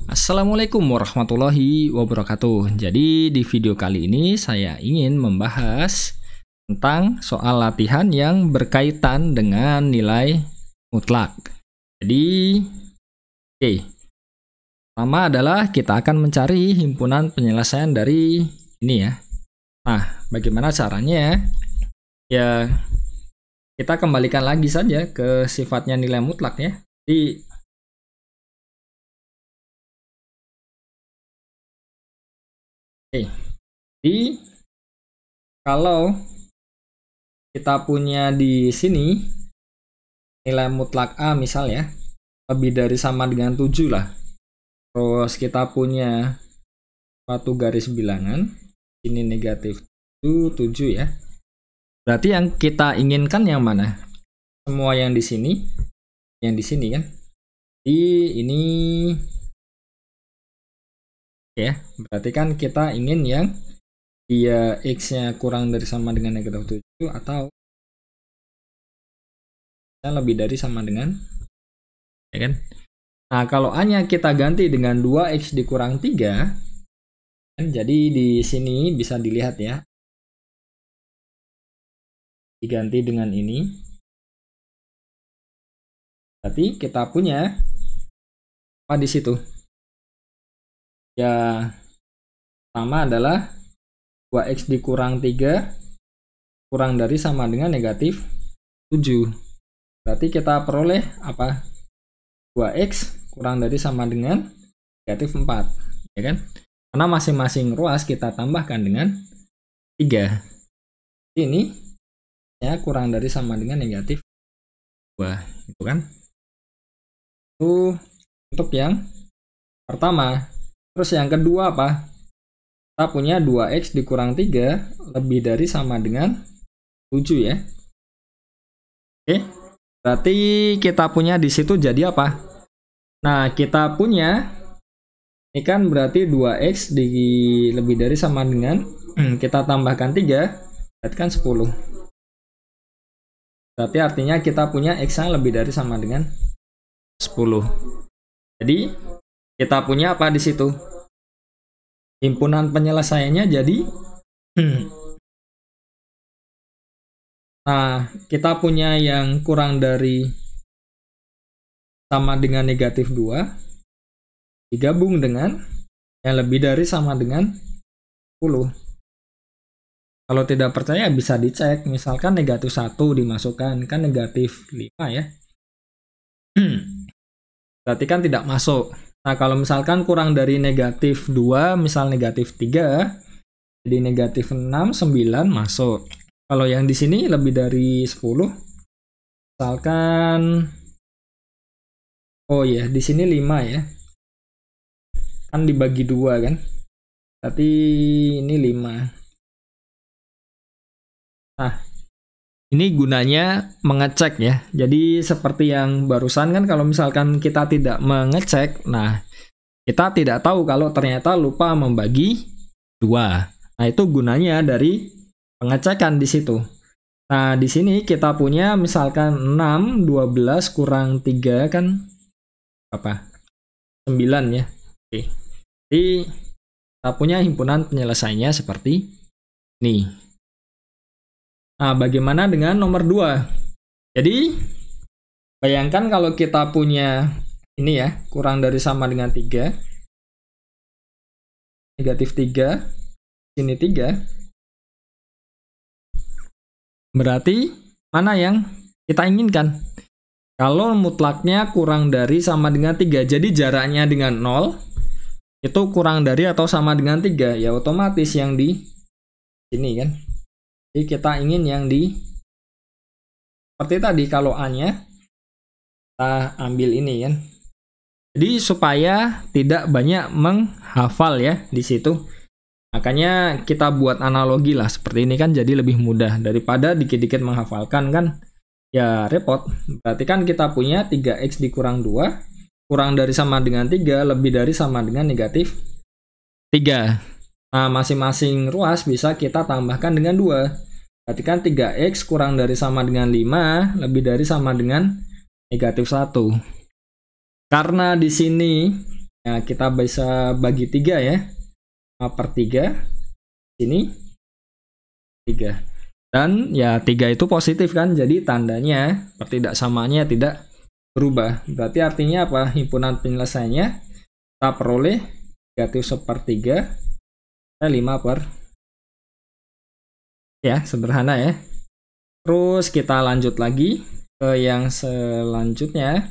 Assalamualaikum warahmatullahi wabarakatuh. Jadi di video kali ini saya ingin membahas tentang soal latihan yang berkaitan dengan nilai mutlak. Jadi, pertama adalah kita akan mencari himpunan penyelesaian dari ini ya. Nah, bagaimana caranya? Ya, kita kembalikan lagi saja ke sifatnya nilai mutlak ya. Jadi kalau kita punya di sini nilai mutlak A misal ya, lebih dari sama dengan 7 lah. Terus kita punya suatu garis bilangan, ini negatif 7 ya. Berarti yang kita inginkan yang mana? Semua yang di sini kan. Ini ya, berarti kan kita ingin yang dia X-nya kurang dari sama dengan negatif 7 atau lebih dari sama dengan, ya kan? Nah, kalau A-nya kita ganti dengan 2X dikurang 3, kan, jadi di sini bisa dilihat ya, diganti dengan ini. Berarti kita punya apa di situ? Ya, pertama adalah 2X dikurang 3 kurang dari sama dengan negatif 7. Berarti kita peroleh apa? 2X kurang dari sama dengan negatif 4, ya kan? Karena masing-masing ruas kita tambahkan dengan 3. Ini ya kurang dari sama dengan negatif 2, itu kan? Itu untuk yang pertama. Terus yang kedua apa? Kita punya 2X dikurang 3 lebih dari sama dengan 7 ya. Oke. Berarti kita punya di situ jadi apa? Nah, kita punya ini kan berarti 2X lebih dari sama dengan kita tambahkan 3, berarti kan 10. Berarti artinya kita punya X-nya lebih dari sama dengan 10. Jadi kita punya apa di situ? Himpunan penyelesaiannya jadi nah, kita punya yang kurang dari sama dengan negatif 2 digabung dengan yang lebih dari sama dengan 10. Kalau tidak percaya bisa dicek, misalkan negatif 1 dimasukkan, kan negatif 5 ya. Berarti kan tidak masuk. Nah, kalau misalkan kurang dari negatif 2, misal negatif 3, jadi negatif 6, 9 masuk. Kalau yang di sini lebih dari 10, misalkan, oh ya, di sini 5 ya. Kan dibagi 2 kan. Berarti ini 5. Nah, ini gunanya mengecek ya. Jadi seperti yang barusan kan, kalau misalkan kita tidak mengecek, nah kita tidak tahu kalau ternyata lupa membagi 2. Nah, itu gunanya dari pengecekan di situ. Nah, di sini kita punya misalkan 6, 12 kurang 3 kan apa? 9 ya. Oke. Jadi kita punya himpunan penyelesaiannya seperti ini. Nah, bagaimana dengan nomor 2? Jadi, bayangkan kalau kita punya ini ya, kurang dari sama dengan 3, negatif 3, sini 3, berarti mana yang kita inginkan? Kalau mutlaknya kurang dari sama dengan 3, jadi jaraknya dengan 0, itu kurang dari atau sama dengan 3, ya otomatis yang di sini kan. Jadi kita ingin yang di seperti tadi, kalau A-nya kita ambil ini kan. Jadi supaya tidak banyak menghafal ya di situ. Makanya kita buat analogi lah seperti ini kan, jadi lebih mudah daripada dikit-dikit menghafalkan kan. Ya repot. Berarti kan kita punya 3X dikurang 2 kurang dari sama dengan 3 lebih dari sama dengan negatif 3. Nah, masing-masing ruas bisa kita tambahkan dengan 2. Berarti kan 3X kurang dari sama dengan 5 lebih dari sama dengan negatif 1. Karena di sini Nah, kita bisa bagi 3 ya. 5/3 sini 3. Dan ya 3 itu positif kan, jadi tandanya pertidaksamaannya tidak berubah. Berarti artinya apa? Himpunan penyelesaiannya kita peroleh negatif 1/3 5 per ya, sederhana ya. Terus kita lanjut lagi ke yang selanjutnya.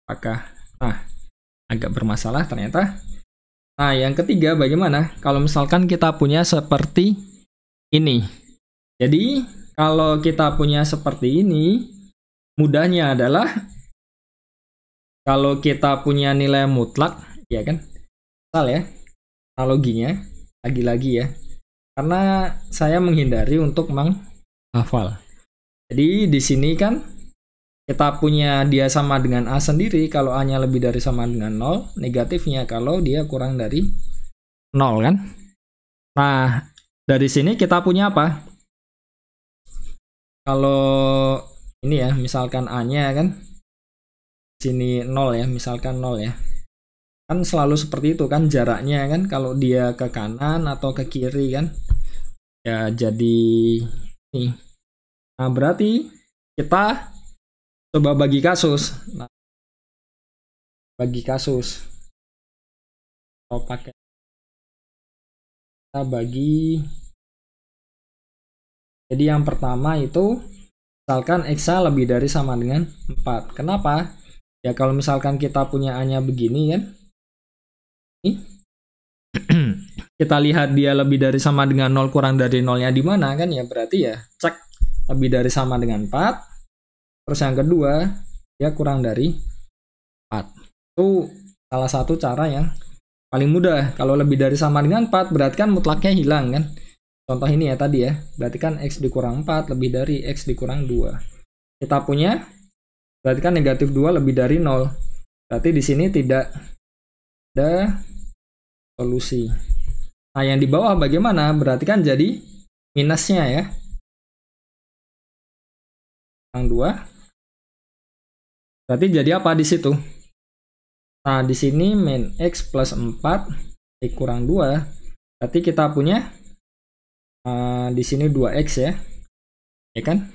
Apakah agak bermasalah ternyata. Nah, yang ketiga bagaimana kalau misalkan kita punya seperti ini. Jadi, kalau kita punya seperti ini, mudahnya adalah kalau kita punya nilai mutlak, ya kan? Misal ya, analoginya, lagi-lagi ya. Karena saya menghindari untuk menghafal. Jadi, di sini kan kita punya dia sama dengan A sendiri kalau A-nya lebih dari sama dengan 0, negatifnya kalau dia kurang dari 0 kan. Nah, dari sini kita punya apa? Kalau ini ya, misalkan A-nya kan sini 0 ya, misalkan 0 ya. Kan selalu seperti itu kan jaraknya kan, kalau dia ke kanan atau ke kiri kan. Ya jadi ini. Nah, berarti kita coba bagi kasus. Nah, bagi kasus. Atau pakai kita bagi. Jadi yang pertama itu misalkan X-nya lebih dari sama dengan 4. Kenapa? Ya kalau misalkan kita punya A-nya begini kan. Ini. Kita lihat dia lebih dari sama dengan 0 kurang dari 0-nya di mana kan, ya berarti ya cek lebih dari sama dengan 4. Terus yang kedua, dia kurang dari 4. Itu salah satu cara yang paling mudah. Kalau lebih dari sama dengan 4, berarti kan mutlaknya hilang kan. Contoh ini ya tadi ya. Berarti kan X dikurang 4 lebih dari X dikurang 2. Kita punya, berarti kan negatif 2 lebih dari 0. Berarti di sini tidak ada solusi. Nah, yang di bawah bagaimana? Berarti kan jadi minusnya ya. Yang 2. Berarti jadi apa di situ? Nah, di sini min X plus 4 dikurang 2. Berarti kita punya di sini 2X ya. Ya kan?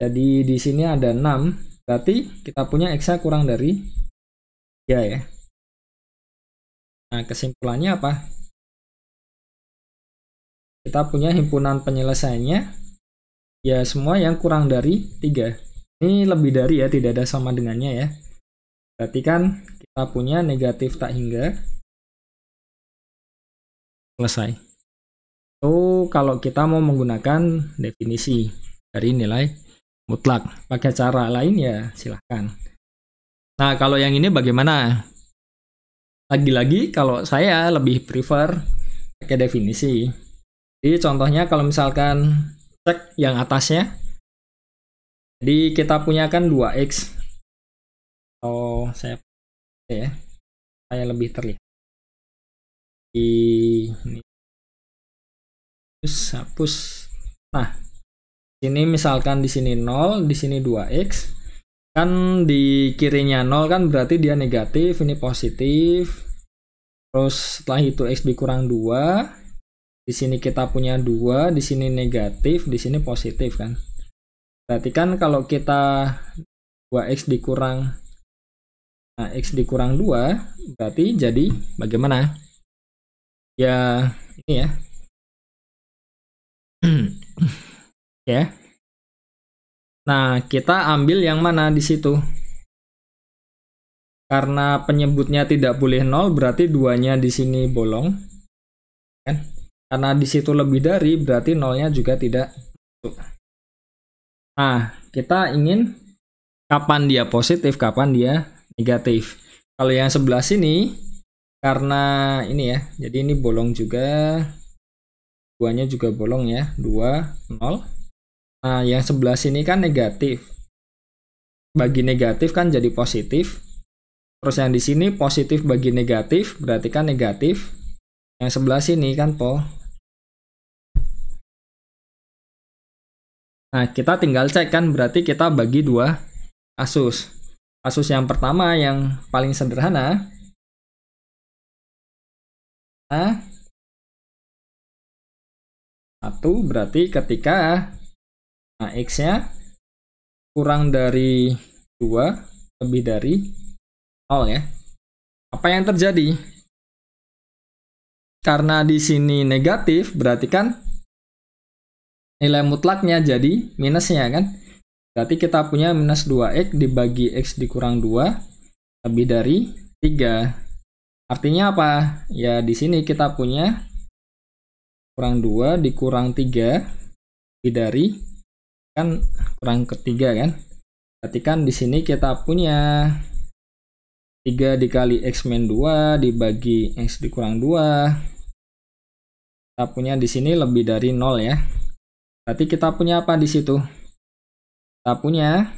Jadi di sini ada 6. Berarti kita punya X-nya kurang dari 3 ya. Nah, kesimpulannya apa? Kita punya himpunan penyelesaiannya ya semua yang kurang dari 3. Ini lebih dari ya, tidak ada sama dengannya ya. Berarti kan kita punya negatif tak hingga selesai. So, kalau kita mau menggunakan definisi dari nilai mutlak, pakai cara lain ya silahkan. Nah, kalau yang ini bagaimana? Lagi-lagi kalau saya lebih prefer pakai definisi. Jadi contohnya kalau misalkan cek yang atasnya. Jadi kita punya kan 2X. Oh, saya lebih terlihat. Ini hapus. Nah, ini misalkan di sini 0, di sini 2X. Kan di kirinya 0 kan berarti dia negatif, ini positif. Terus setelah itu X dikurang 2. Di sini kita punya 2, di sini negatif, di sini positif kan. Berarti kan kalau kita 2X dikurang X dikurang 2, berarti jadi bagaimana? Ya, ini ya. Ya. Nah, kita ambil yang mana di situ? Karena penyebutnya tidak boleh 0, berarti 2-nya di sini bolong. Kan? Karena di situ lebih dari, berarti 0-nya juga tidak masuk. Nah, kita ingin kapan dia positif, kapan dia negatif. Kalau yang sebelah sini, karena ini ya, jadi ini bolong juga. 2-nya juga bolong ya, 2, 0. Nah, yang sebelah sini kan negatif. Bagi negatif kan jadi positif. Terus yang di sini positif bagi negatif, berarti kan negatif. Yang sebelah sini kan po. Nah, kita tinggal cek kan, berarti kita bagi dua kasus. Kasus yang pertama yang paling sederhana. Nah, 1 berarti ketika X-nya kurang dari 2 lebih dari 0 ya. Apa yang terjadi? Karena di sini negatif, berarti kan nilai mutlaknya jadi minusnya kan. Berarti kita punya minus 2X dibagi X dikurang 2 lebih dari 3. Artinya apa? Ya di sini kita punya kurang 2 dikurang 3 lebih dari kan kurang ketiga kan. Berarti kan di sini kita punya 3 dikali X min 2 dibagi X dikurang 2. Kita punya di sini lebih dari 0 ya. Berarti kita punya apa di situ? Kita punya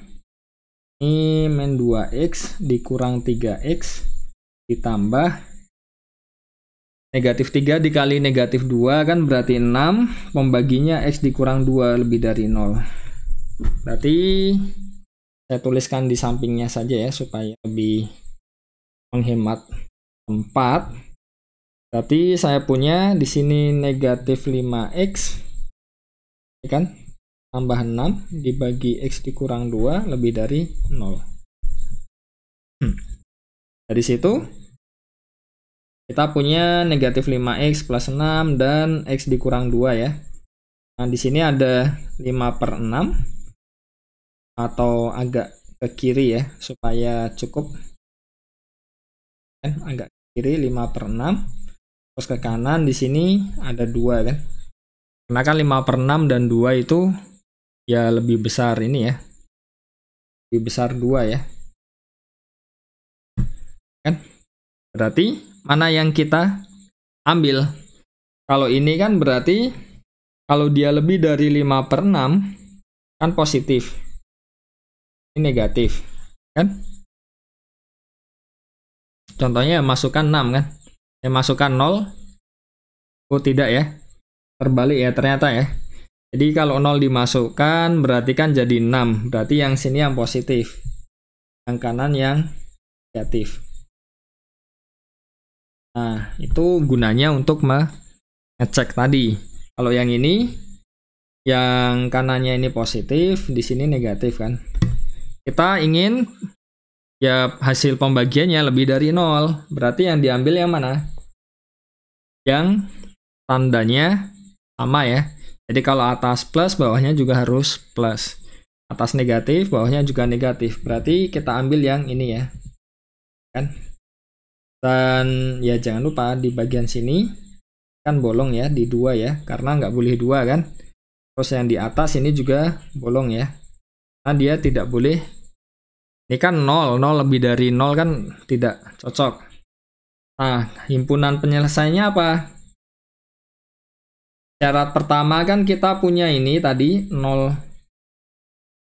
ini min 2X dikurang 3X ditambah negatif 3 dikali negatif 2 kan berarti 6, pembaginya X dikurang 2 lebih dari 0. Berarti saya tuliskan di sampingnya saja ya supaya lebih menghemat tempat. Berarti saya punya di sini negatif 5X ya kan, tambah 6 dibagi X dikurang 2 lebih dari 0. Dari situ kita punya negatif 5X plus 6 dan X dikurang 2 ya. Nah di sini ada 5/6 atau agak ke kiri ya supaya cukup kan, agak ke kiri 5/6. Terus ke kanan di sini ada 2 kan. Karena kan 5/6 dan 2 itu ya lebih besar ini ya. Lebih besar 2 ya. Kan? Berarti mana yang kita ambil? Kalau ini kan berarti kalau dia lebih dari 5/6 kan positif. Ini negatif kan? Contohnya masukkan 6 kan? Masukkan 0. Oh tidak ya. Terbalik ya ternyata ya. Jadi kalau 0 dimasukkan berarti kan jadi 6. Berarti yang sini yang positif. Yang kanan yang negatif. Nah, itu gunanya untuk ngecek tadi. Kalau yang ini, yang kanannya ini positif, di sini negatif kan. Kita ingin ya hasil pembagiannya lebih dari 0. Berarti yang diambil yang mana? Yang tandanya sama ya. Jadi kalau atas plus, bawahnya juga harus plus. Atas negatif, bawahnya juga negatif. Berarti kita ambil yang ini ya. Kan? Dan ya jangan lupa di bagian sini kan bolong ya, di 2 ya, karena nggak boleh 2 kan. Terus yang di atas ini juga bolong ya. Nah dia tidak boleh, ini kan 0 lebih dari 0 kan tidak cocok. Nah himpunan penyelesaiannya apa? Syarat pertama kan kita punya ini tadi 0,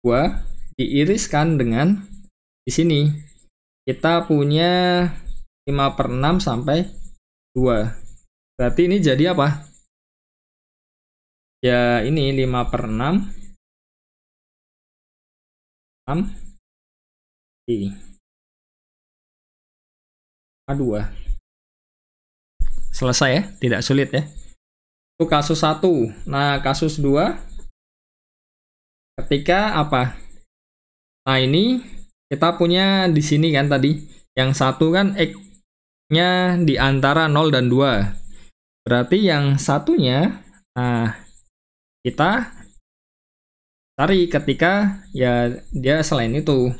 2 diiriskan dengan di sini kita punya 5/6 sampai 2. Berarti ini jadi apa? Ya ini 5/6 6 2. Selesai ya, tidak sulit ya. Itu kasus 1. Nah, kasus 2 ketika apa? Nah, ini kita punya di sini kan tadi yang 1 kan X-nya di antara 0 dan 2. Berarti yang satunya nah kita cari ketika ya dia selain itu.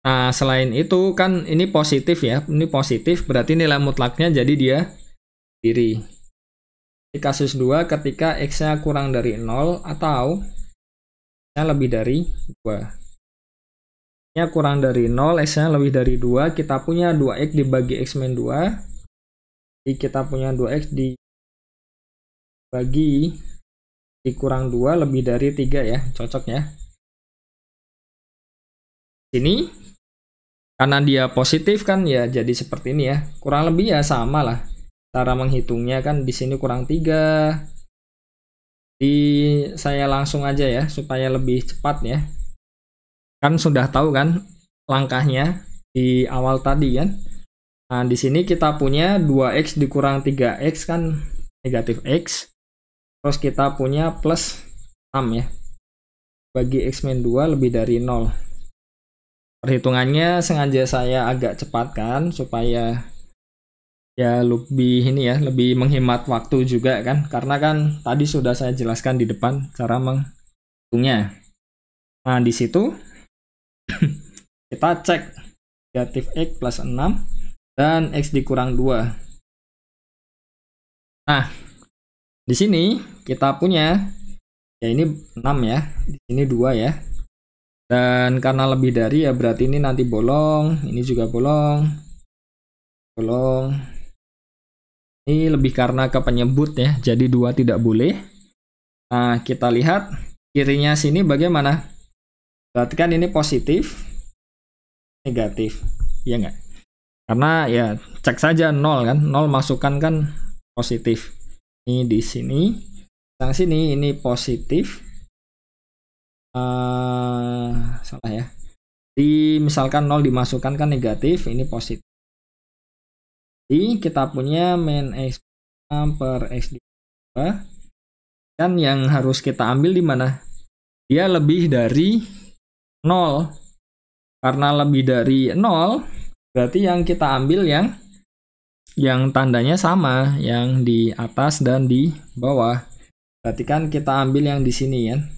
Nah, selain itu kan ini positif ya. Ini positif berarti nilai mutlaknya jadi dia diri. Di kasus 2 ketika X-nya kurang dari 0 atau X-nya lebih dari 2. X-nya kurang dari 0, X-nya lebih dari 2, kita punya 2X dibagi X min 2. Jadi kita punya 2X dibagi dikurang 2 lebih dari 3 ya, cocok ya. Sini karena dia positif kan ya jadi seperti ini ya. Kurang lebih ya sama lah. Cara menghitungnya kan di sini kurang 3. Saya langsung aja ya supaya lebih cepat ya. Kan sudah tahu kan langkahnya di awal tadi kan. Nah, di sini kita punya 2x dikurang 3x kan negatif x. Terus kita punya plus 6 ya. Bagi x min 2 lebih dari 0. Perhitungannya sengaja saya agak cepatkan supaya ya lebih ini ya, lebih menghemat waktu juga kan. Karena kan tadi sudah saya jelaskan di depan cara menghitungnya. Nah, di situ kita cek negatif x plus 6 dan x dikurang 2. Nah, di sini kita punya ya ini 6 ya, di sini 2 ya. Dan karena lebih dari ya berarti ini nanti bolong, ini juga bolong. Bolong. Ini lebih karena ke penyebut ya, jadi 2 tidak boleh. Nah, kita lihat kirinya sini bagaimana? Berarti kan ini positif, negatif, ya enggak? Karena ya cek saja 0 kan, 0 masukkan kan positif. Ini di sini, yang sini ini positif. Salah ya. Misalkan 0 dimasukkan kan negatif, ini positif. Jadi kita punya min x per x dikali 2 kan yang harus kita ambil di mana? Dia lebih dari 0. Karena lebih dari 0 berarti yang kita ambil yang tandanya sama, yang di atas dan di bawah. Berarti kan kita ambil yang di sini kan?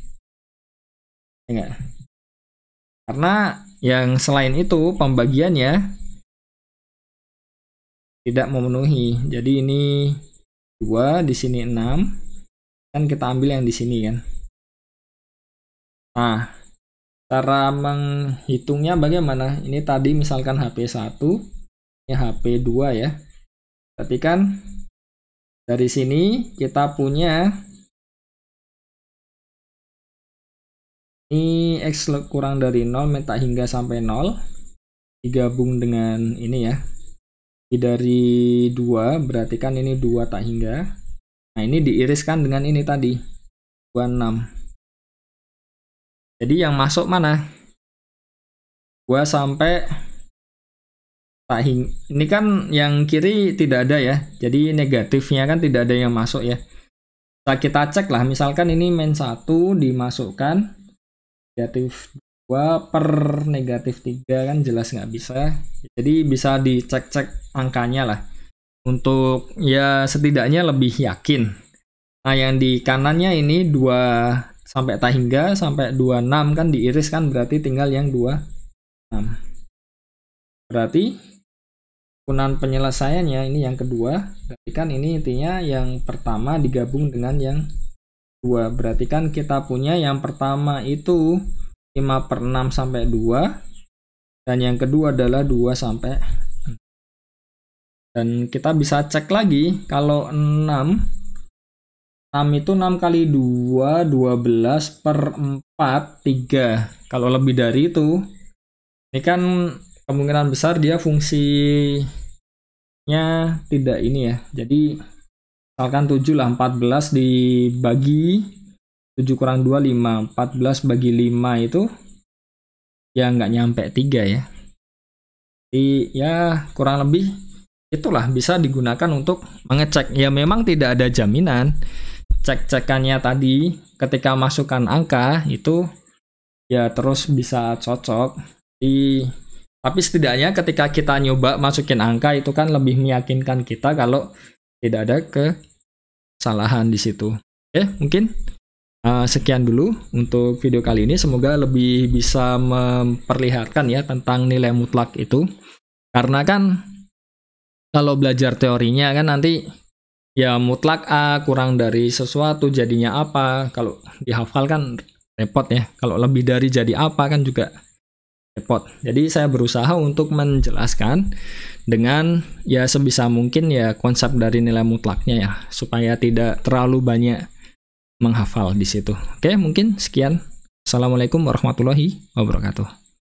Enggak. Karena yang selain itu pembagiannya tidak memenuhi. Jadi ini 2, di sini 6. Kan kita ambil yang di sini kan. Nah, cara menghitungnya bagaimana? Ini tadi misalkan HP1, ini HP2 ya. Berarti kan dari sini kita punya ini x kurang dari 0 minta hingga sampai 0 digabung dengan ini ya, dari 2 berarti kan ini 2 tak hingga. Nah, ini diiriskan dengan ini tadi 26. Jadi yang masuk mana? 2 sampai tak hingga. Ini kan yang kiri tidak ada ya, jadi negatifnya kan tidak ada yang masuk ya. Nah, kita cek lah, misalkan ini min 1 dimasukkan negatif 2 per negatif 3 kan jelas nggak bisa. Jadi bisa dicek-cek angkanya lah untuk ya setidaknya lebih yakin. Nah, yang di kanannya ini 2 sampai tak hingga sampai 26 kan diiris kan berarti tinggal yang 26. Berarti ukuran penyelesaiannya ini yang kedua. Berarti kan ini intinya yang pertama digabung dengan yang 2. Berarti kan kita punya yang pertama itu 5 per 6 sampai 2. Dan yang kedua adalah 2 sampai 6. Dan kita bisa cek lagi kalau 6 itu 6 kali 2, 12 per 4, 3. Kalau lebih dari itu, ini kan kemungkinan besar dia fungsinya tidak ini ya. Jadi misalkan 7 lah, 14 dibagi 7 kurang 2, 5. 14 bagi 5 itu ya nggak nyampe 3 ya. Jadi ya kurang lebih itulah bisa digunakan untuk mengecek. Ya memang tidak ada jaminan. Cek-cekannya tadi ketika masukkan angka itu ya terus bisa cocok. Tapi setidaknya ketika kita nyoba masukin angka itu kan lebih meyakinkan kita kalau tidak ada kesalahan di situ. Oke, mungkin sekian dulu untuk video kali ini. Semoga lebih bisa memperlihatkan ya tentang nilai mutlak itu. Karena kan kalau belajar teorinya kan nanti ya mutlak A kurang dari sesuatu jadinya apa. Kalau dihafal kan repot ya. Kalau lebih dari jadi apa kan juga repot. Jadi saya berusaha untuk menjelaskan dengan ya sebisa mungkin ya konsep dari nilai mutlaknya ya, supaya tidak terlalu banyak menghafal di situ. Oke, mungkin sekian. Assalamualaikum warahmatullahi wabarakatuh.